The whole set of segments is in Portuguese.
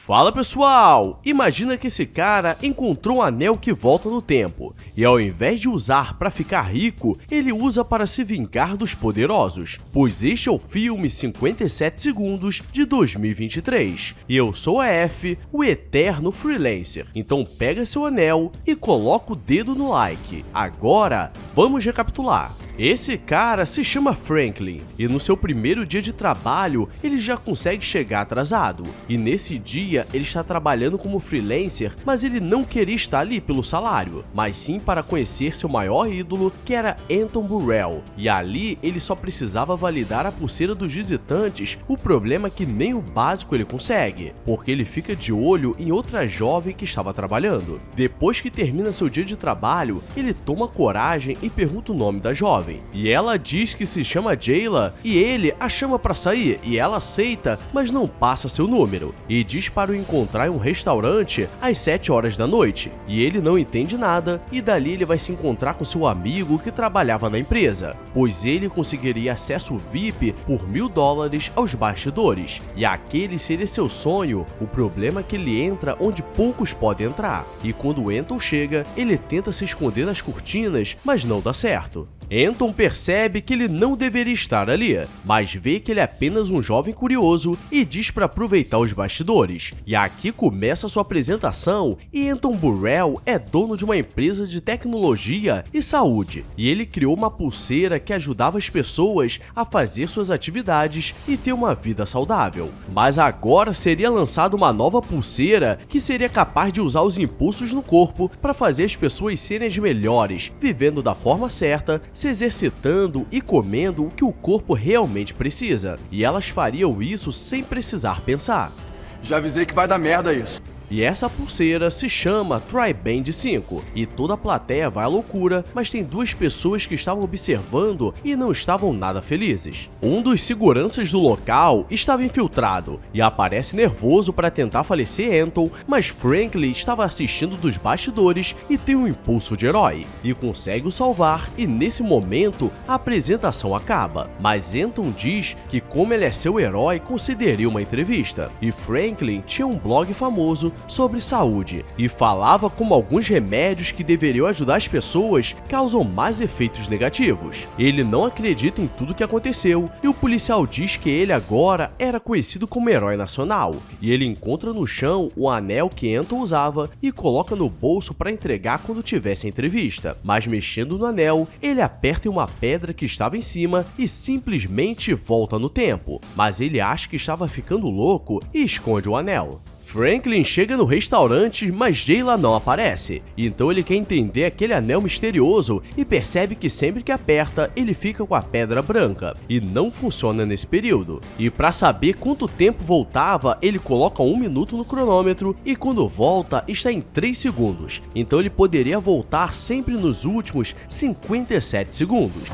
Fala pessoal! Imagina que esse cara encontrou um anel que volta no tempo, e ao invés de usar para ficar rico, ele usa para se vingar dos poderosos, pois este é o filme 57 segundos de 2023. E eu sou a F, o eterno freelancer, então pega seu anel e coloca o dedo no like. Agora, vamos recapitular. Esse cara se chama Franklin, e no seu primeiro dia de trabalho, ele já consegue chegar atrasado. E nesse dia, ele está trabalhando como freelancer, mas ele não queria estar ali pelo salário, mas sim para conhecer seu maior ídolo, que era Anton Burrell. E ali, ele só precisava validar a pulseira dos visitantes. O problema é que nem o básico ele consegue, porque ele fica de olho em outra jovem que estava trabalhando. Depois que termina seu dia de trabalho, ele toma coragem e pergunta o nome da jovem. E ela diz que se chama Jayla, e ele a chama pra sair, e ela aceita, mas não passa seu número, e diz para o encontrar em um restaurante às 7 horas da noite. E ele não entende nada, e dali ele vai se encontrar com seu amigo que trabalhava na empresa, pois ele conseguiria acesso VIP por $1000 aos bastidores, e aquele seria seu sonho. O problema é que ele entra onde poucos podem entrar, e quando Anton chega, ele tenta se esconder nas cortinas, mas não dá certo. Anton percebe que ele não deveria estar ali, mas vê que ele é apenas um jovem curioso e diz para aproveitar os bastidores. E aqui começa sua apresentação, e Anton Burrell é dono de uma empresa de tecnologia e saúde, e ele criou uma pulseira que ajudava as pessoas a fazer suas atividades e ter uma vida saudável. Mas agora seria lançada uma nova pulseira que seria capaz de usar os impulsos no corpo para fazer as pessoas serem as melhores, vivendo da forma certa, se exercitando e comendo o que o corpo realmente precisa, e elas fariam isso sem precisar pensar. Já avisei que vai dar merda isso. E essa pulseira se chama TriBand 5, e toda a plateia vai à loucura, mas tem duas pessoas que estavam observando e não estavam nada felizes. Um dos seguranças do local estava infiltrado e aparece nervoso para tentar falecer Anton, mas Franklin estava assistindo dos bastidores e tem um impulso de herói, e consegue o salvar, e nesse momento a apresentação acaba. Mas Anton diz que como ele é seu herói, concederia uma entrevista, e Franklin tinha um blog famoso sobre saúde e falava como alguns remédios que deveriam ajudar as pessoas causam mais efeitos negativos. Ele não acredita em tudo que aconteceu, e o policial diz que ele agora era conhecido como herói nacional, e ele encontra no chão o anel que Anton usava e coloca no bolso para entregar quando tivesse a entrevista, mas mexendo no anel, ele aperta em uma pedra que estava em cima e simplesmente volta no tempo, mas ele acha que estava ficando louco e esconde o anel. Franklin chega no restaurante, mas Jayla não aparece, então ele quer entender aquele anel misterioso e percebe que sempre que aperta, ele fica com a pedra branca, e não funciona nesse período. E para saber quanto tempo voltava, ele coloca 1 minuto no cronômetro, e quando volta, está em 3 segundos, então ele poderia voltar sempre nos últimos 57 segundos.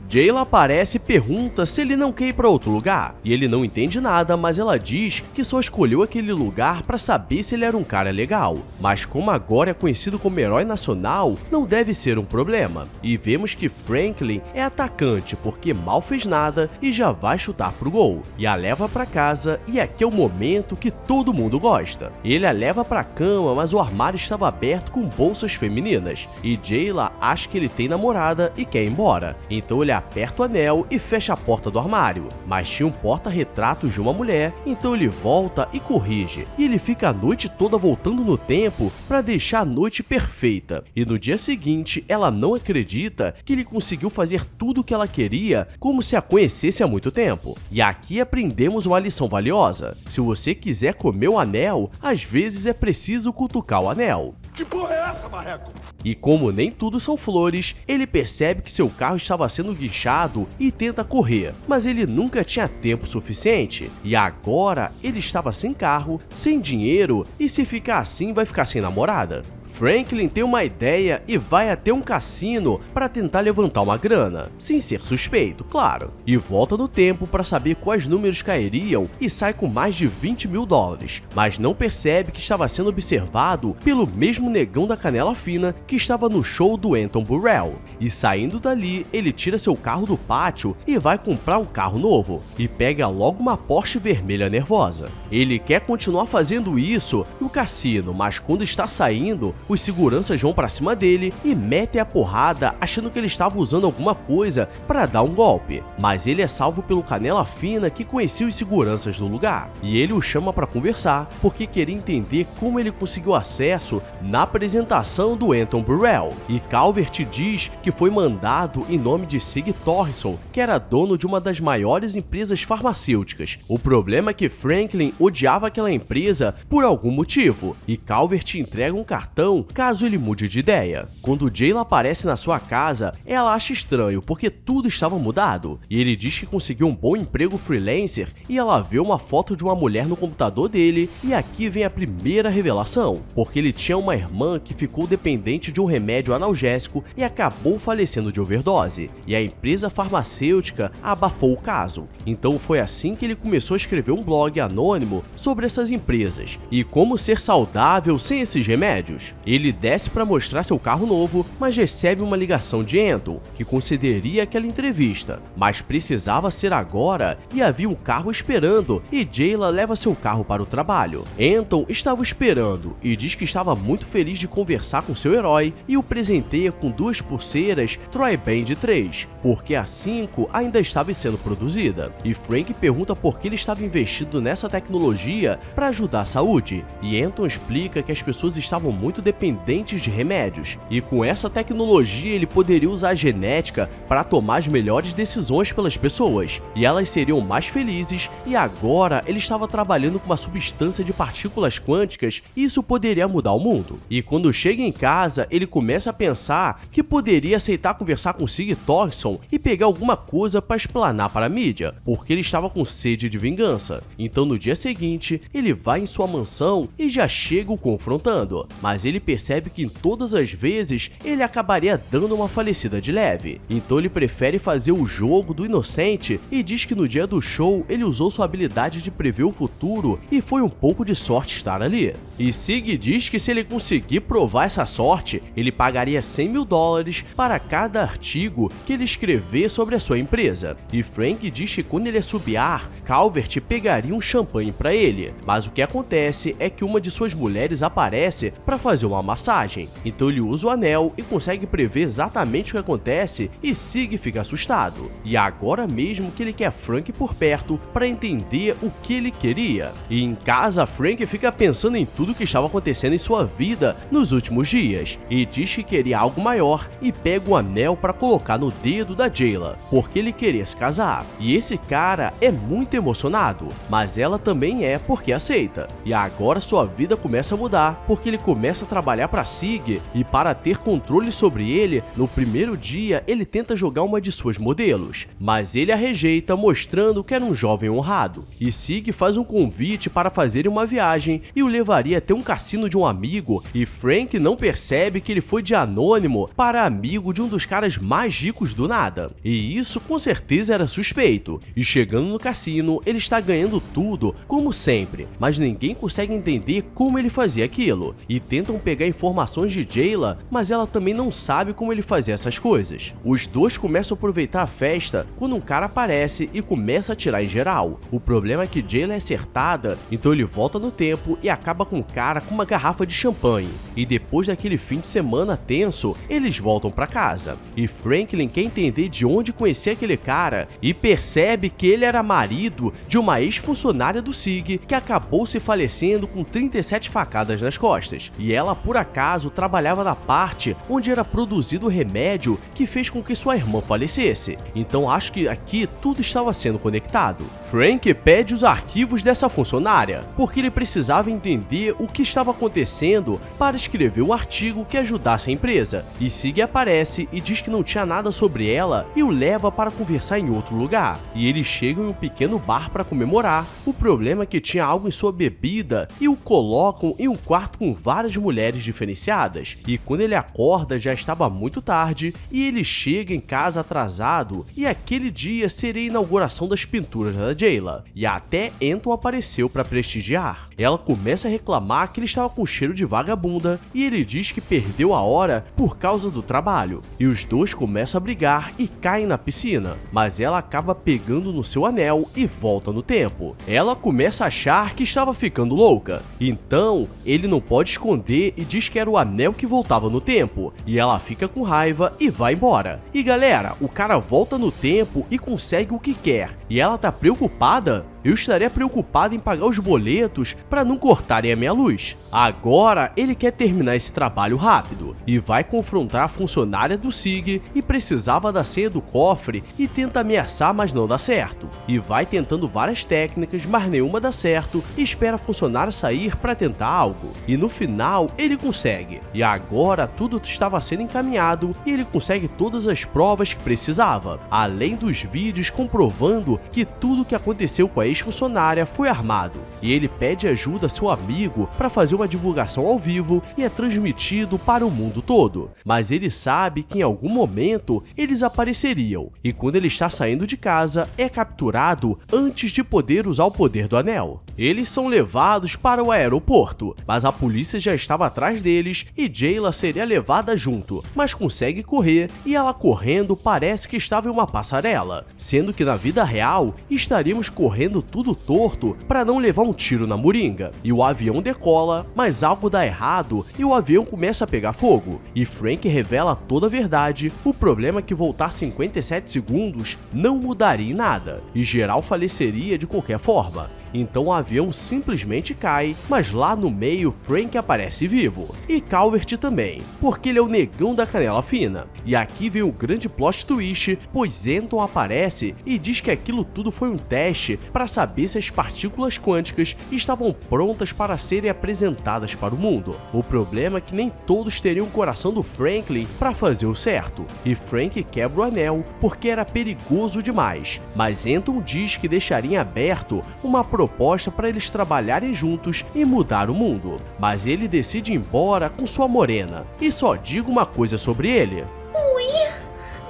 Jayla aparece e pergunta se ele não quer ir para outro lugar, e ele não entende nada, mas ela diz que só escolheu aquele lugar para saber se ele era um cara legal, mas como agora é conhecido como herói nacional, não deve ser um problema, e vemos que Franklin é atacante porque mal fez nada e já vai chutar pro gol, e a leva para casa, e aqui é o momento que todo mundo gosta. Ele a leva para cama, mas o armário estava aberto com bolsas femininas, e Jayla acha que ele tem namorada e quer ir embora, então ele aperta o anel e fecha a porta do armário, mas tinha um porta-retratos de uma mulher, então ele volta e corrige, e ele fica a noite toda voltando no tempo para deixar a noite perfeita, e no dia seguinte ela não acredita que ele conseguiu fazer tudo o que ela queria como se a conhecesse há muito tempo. E aqui aprendemos uma lição valiosa: se você quiser comer o anel, às vezes é preciso cutucar o anel. Que porra é essa, marreco? E como nem tudo são flores, ele percebe que seu carro estava sendo guinchado e tenta correr, mas ele nunca tinha tempo suficiente, e agora ele estava sem carro, sem dinheiro, e se ficar assim vai ficar sem namorada. Franklin tem uma ideia e vai até um cassino para tentar levantar uma grana, sem ser suspeito, claro, e volta no tempo para saber quais números cairiam e sai com mais de 20 mil dólares, mas não percebe que estava sendo observado pelo mesmo negão da canela fina que estava no show do Anton Burrell. E saindo dali, ele tira seu carro do pátio e vai comprar um carro novo, e pega logo uma Porsche vermelha nervosa. Ele quer continuar fazendo isso no cassino, mas quando está saindo, os seguranças vão para cima dele e metem a porrada achando que ele estava usando alguma coisa para dar um golpe. Mas ele é salvo pelo canela fina que conhecia os seguranças do lugar, e ele o chama para conversar porque queria entender como ele conseguiu acesso na apresentação do Anton Burrell. E Calvert diz que foi mandado em nome de Sig Thorson, que era dono de uma das maiores empresas farmacêuticas. O problema é que Franklin odiava aquela empresa por algum motivo, e Calvert entrega um cartão caso ele mude de ideia. Quando Jayla aparece na sua casa, ela acha estranho porque tudo estava mudado, e ele diz que conseguiu um bom emprego freelancer, e ela vê uma foto de uma mulher no computador dele, e aqui vem a primeira revelação, porque ele tinha uma irmã que ficou dependente de um remédio analgésico e acabou falecendo de overdose, e a empresa farmacêutica abafou o caso. Então foi assim que ele começou a escrever um blog anônimo sobre essas empresas e como ser saudável sem esses remédios. Ele desce para mostrar seu carro novo, mas recebe uma ligação de Anton, que concederia aquela entrevista, mas precisava ser agora e havia um carro esperando, e Jayla leva seu carro para o trabalho. Anton estava esperando e diz que estava muito feliz de conversar com seu herói e o presenteia com 2 pulseiras Tri-Band 3, porque a 5 ainda estava sendo produzida. E Frank pergunta por que ele estava investindo nessa tecnologia para ajudar a saúde, e Anton explica que as pessoas estavam muito dependentes de remédios, e com essa tecnologia ele poderia usar a genética para tomar as melhores decisões pelas pessoas, e elas seriam mais felizes, e agora ele estava trabalhando com uma substância de partículas quânticas e isso poderia mudar o mundo. E quando chega em casa, ele começa a pensar que poderia aceitar conversar com Sig Thorson e pegar alguma coisa para explanar para a mídia, porque ele estava com sede de vingança. Então no dia seguinte, ele vai em sua mansão e já chega o confrontando, mas ele percebe que em todas as vezes ele acabaria dando uma falecida de leve. Então ele prefere fazer o jogo do inocente e diz que no dia do show ele usou sua habilidade de prever o futuro e foi um pouco de sorte estar ali. E Sig diz que se ele conseguir provar essa sorte, ele pagaria 100 mil dólares para cada artigo que ele escrever sobre a sua empresa. E Frank diz que quando ele assobiar, Calvert pegaria um champanhe para ele, mas o que acontece é que uma de suas mulheres aparece para fazer uma massagem. Então ele usa o anel e consegue prever exatamente o que acontece, e Sig fica assustado. E agora mesmo que ele quer Frank por perto para entender o que ele queria. E em casa, Frank fica pensando em tudo que estava acontecendo em sua vida nos últimos dias, e diz que queria algo maior e pega um anel para colocar no dedo da Jayla, porque ele queria se casar. E esse cara é muito emocionado, mas ela também é, porque aceita. E agora sua vida começa a mudar, porque ele começa a trabalhar para Sig, e para ter controle sobre ele, no primeiro dia ele tenta jogar uma de suas modelos, mas ele a rejeita, mostrando que era um jovem honrado. E Sig faz um convite para fazer uma viagem e o levaria até um cassino de um amigo, e Frank não percebe que ele foi de anônimo para amigo de um dos caras mais ricos do nada. E isso com certeza era suspeito. E chegando no cassino, ele está ganhando tudo, como sempre, mas ninguém consegue entender como ele fazia aquilo. E tentam pegar informações de Jayla, mas ela também não sabe como ele fazia essas coisas. Os dois começam a aproveitar a festa quando um cara aparece e começa a atirar em geral. O problema é que Jayla é acertada, então ele volta no tempo e acaba com o cara com uma garrafa de champanhe. E depois daquele fim de semana tenso, eles voltam para casa. E Franklin quer entender de onde conhecia aquele cara e percebe que ele era marido de uma ex-funcionária do Sig que acabou se falecendo com 37 facadas nas costas. E ela, por acaso, trabalhava na parte onde era produzido o remédio que fez com que sua irmã falecesse. Então acho que aqui tudo estava sendo conectado. Frank pede os arquivos dessa funcionária, porque ele precisava entender o que estava acontecendo para escrever um artigo que ajudasse a empresa. E Sig aparece e diz que não tinha nada sobre ela e o leva para conversar em outro lugar. E eles chegam em um pequeno bar para comemorar. O problema é que tinha algo em sua bebida e o colocam em um quarto com várias mulheres mulheres diferenciadas, e quando ele acorda já estava muito tarde e ele chega em casa atrasado, e aquele dia seria a inauguração das pinturas da Jayla, e até Anton apareceu para prestigiar. Ela começa a reclamar que ele estava com cheiro de vagabunda e ele diz que perdeu a hora por causa do trabalho, e os dois começam a brigar e caem na piscina, mas ela acaba pegando no seu anel e volta no tempo. Ela começa a achar que estava ficando louca, então ele não pode esconder e diz que era o anel que voltava no tempo, e ela fica com raiva e vai embora. E galera, o cara volta no tempo e consegue o que quer, e ela tá preocupada? Eu estaria preocupado em pagar os boletos para não cortarem a minha luz. Agora ele quer terminar esse trabalho rápido e vai confrontar a funcionária do SIG e precisava da senha do cofre e tenta ameaçar, mas não dá certo. E vai tentando várias técnicas, mas nenhuma dá certo, e espera a funcionária sair para tentar algo. E no final ele consegue. E agora tudo estava sendo encaminhado e ele consegue todas as provas que precisava, além dos vídeos comprovando que tudo que aconteceu com a ex-funcionária foi armado, e ele pede ajuda a seu amigo para fazer uma divulgação ao vivo e é transmitido para o mundo todo, mas ele sabe que em algum momento eles apareceriam, e quando ele está saindo de casa é capturado antes de poder usar o poder do anel. Eles são levados para o aeroporto, mas a polícia já estava atrás deles e Jayla seria levada junto, mas consegue correr, e ela correndo parece que estava em uma passarela, sendo que na vida real estaríamos correndo tudo torto para não levar um tiro na moringa. E o avião decola, mas algo dá errado e o avião começa a pegar fogo. E Frank revela toda a verdade. O problema é que voltar 57 segundos não mudaria em nada, e geral faleceria de qualquer forma. Então o avião simplesmente cai, mas lá no meio Frank aparece vivo, e Calvert também, porque ele é o negão da canela fina. E aqui vem o grande plot twist, pois Anton aparece e diz que aquilo tudo foi um teste para saber se as partículas quânticas estavam prontas para serem apresentadas para o mundo. O problema é que nem todos teriam o coração do Franklin para fazer o certo, e Frank quebra o anel porque era perigoso demais, mas Anton diz que deixaria em aberto uma proposta para eles trabalharem juntos e mudar o mundo, mas ele decide ir embora com sua morena. E só digo uma coisa sobre ele: ui,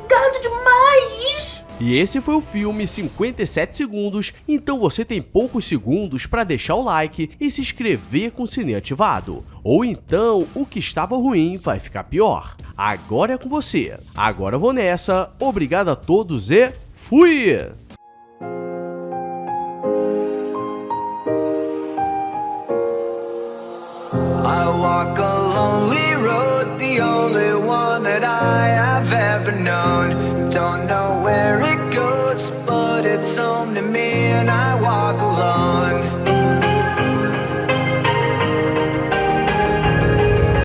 gado demais! E esse foi o filme 57 segundos, então você tem poucos segundos para deixar o like e se inscrever com o sininho ativado, ou então o que estava ruim vai ficar pior. Agora é com você, agora eu vou nessa, obrigado a todos e fui! I walk a lonely road, the only one that I have ever known. Don't know where it goes, but it's home to me, and I walk alone.